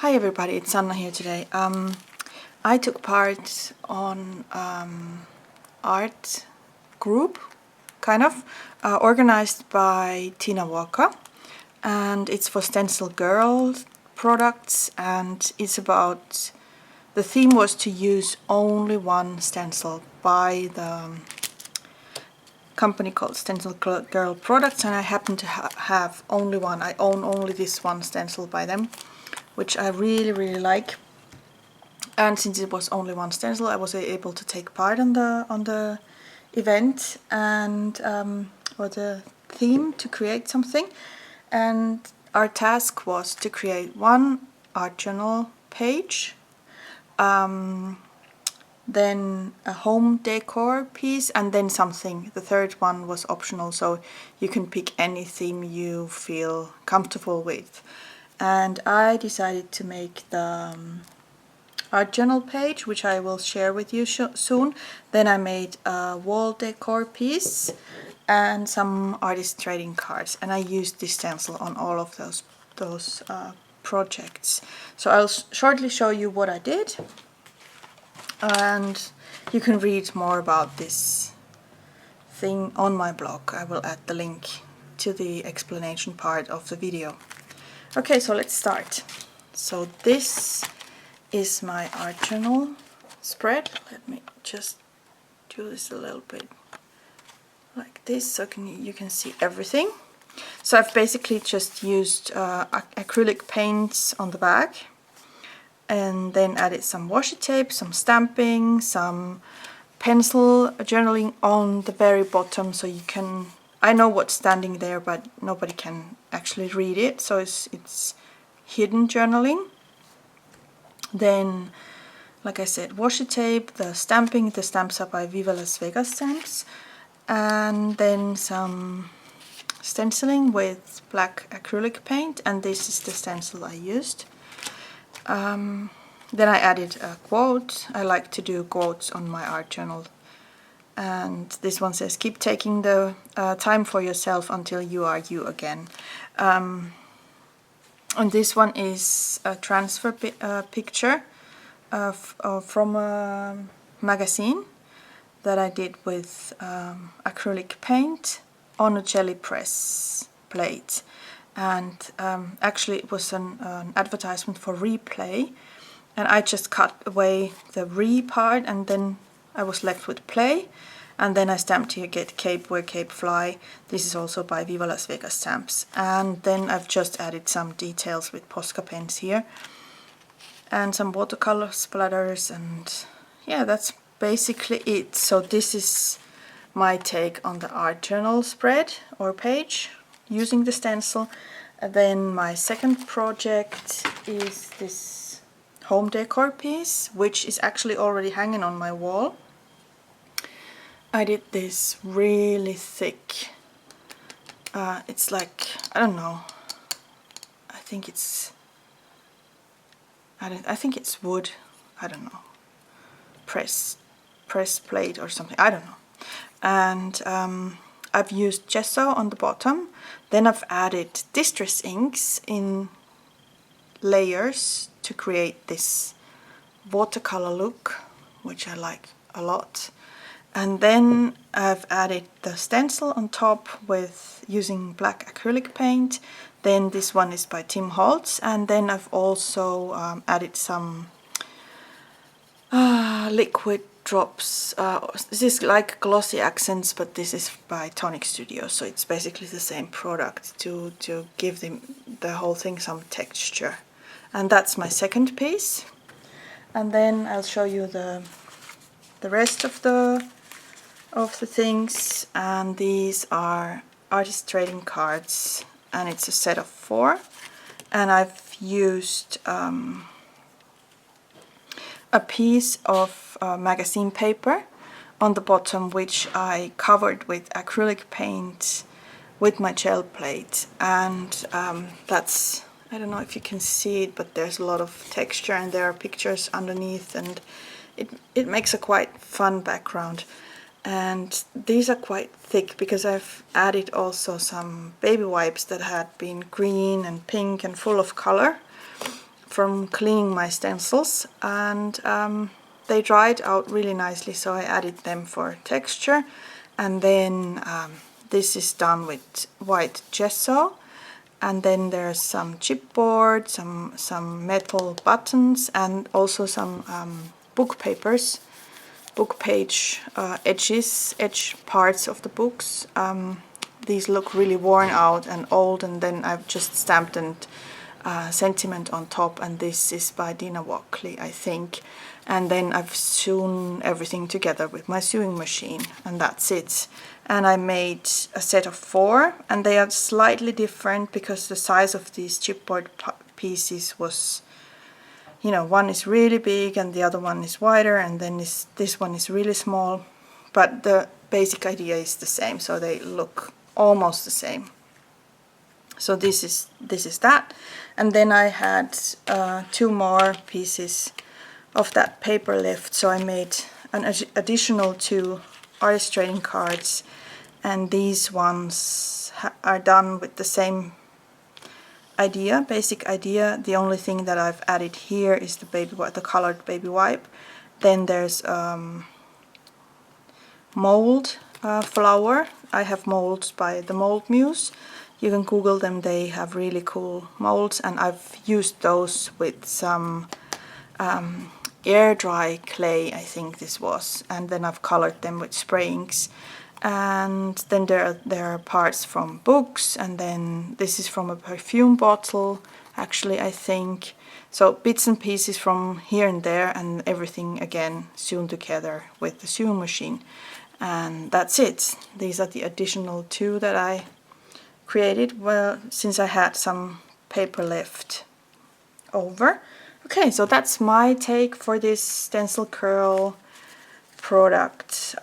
Hi everybody, it's Anna here today. I took part on art group, kind of, organized by Tina Walker, and it's for Stencil Girl products, and it's about, the theme was to use only one stencil by the company called Stencil Girl products, and I happen to have only one. I own only this one stencil by them, which I really like. And since it was only one stencil, I was able to take part on the event and for the theme to create something. And our task was to create one art journal page, then a home decor piece, and then something. The third one was optional, so you can pick any theme you feel comfortable with. And I decided to make the art journal page, which I will share with you soon. Then I made a wall decor piece and some artist trading cards, and I used this stencil on all of those projects. So I'll shortly show you what I did, and you can read more about this thing on my blog. I will add the link to the explanation part of the video. Okay, so let's start. So this is my art journal spread. Let me just do this a little bit like this so you can see everything. So I've basically just used acrylic paints on the back, and then added some washi tape, some stamping, some pencil journaling on the very bottom, so you can, I know what's standing there, but nobody can actually read it, so it's hidden journaling. Then, like I said, washi tape, the stamping, the stamps are by Viva Las Vegas stamps, and then some stenciling with black acrylic paint, and this is the stencil I used. Then I added a quote. I like to do quotes on my art journal, and this one says, "Keep taking the time for yourself until you are you again." And this one is a transfer picture from a magazine that I did with acrylic paint on a jelly press plate. And actually it was an advertisement for replay, and I just cut away the re part, and then I was left with play. And then I stamped here, "Get cape where cape fly." This is also by Viva Las Vegas stamps. And then I've just added some details with Posca pens here, and some watercolor splatters, and yeah, that's basically it. So this is my take on the art journal spread or page using the stencil. And then my second project is this home decor piece, which is actually already hanging on my wall. I did this really thick, it's like, I don't know, I think it's wood, I don't know, press plate or something, I don't know. And I've used gesso on the bottom. Then I've added distress inks in layers to create this watercolor look, which I like a lot. And then I've added the stencil on top with using black acrylic paint. Then this one is by Tim Holtz, and then I've also added some liquid drops. This is like glossy accents, but this is by Tonic Studio, so it's basically the same product to give the whole thing some texture. And that's my second piece. And then I'll show you the rest of the things, and these are artist trading cards, and it's a set of 4, and I've used a piece of magazine paper on the bottom, which I covered with acrylic paint with my gel plate, and that's, I don't know if you can see it, but there's a lot of texture, and there are pictures underneath, and it makes a quite fun background. And these are quite thick because I've added also some baby wipes that had been green and pink and full of color from cleaning my stencils, and they dried out really nicely, so I added them for texture. And then this is done with white gesso, and then there's some chipboard, some metal buttons, and also some book papers, book page edge parts of the books. These look really worn out and old, and then I've just stamped and sentiment on top, and this is by Dina Walkley, I think. And then I've sewn everything together with my sewing machine, and that's it. And I made a set of 4, and they are slightly different because the size of these chipboard pieces was, you know, one is really big and the other one is wider, and then this one is really small, but the basic idea is the same, so they look almost the same. So this is that. And then I had 2 more pieces of that paper left, so I made an additional 2 artist trading cards, and these ones are done with the same idea, basic idea. The only thing that I've added here is the colored baby wipe. Then there's mold flower. I have molds by the Mold Muse. You can Google them, they have really cool molds, and I've used those with some air dry clay, I think this was, and then I've colored them with spray inks. And then there are parts from books, and then this is from a perfume bottle, actually, I think. So bits and pieces from here and there, and everything again sewn together with the sewing machine. And that's it. These are the additional 2 that I created, well, since I had some paper left over. Okay, so that's my take for this Stencil Girl product.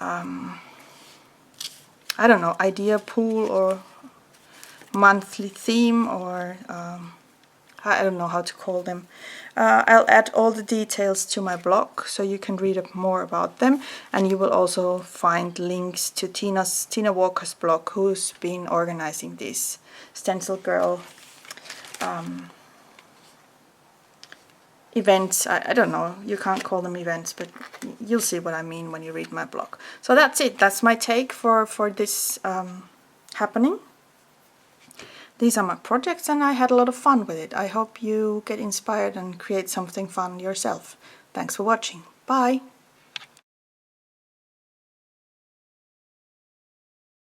I don't know, idea pool or monthly theme, or I don't know how to call them. I'll add all the details to my blog so you can read up more about them, and you will also find links to Tina Walker's blog, who's been organizing this Stencil Girl events. I don't know, you can't call them events, but you'll see what I mean when you read my blog. So that's it, that's my take for this happening. These are my projects, and I had a lot of fun with it. I hope you get inspired and create something fun yourself. Thanks for watching. Bye!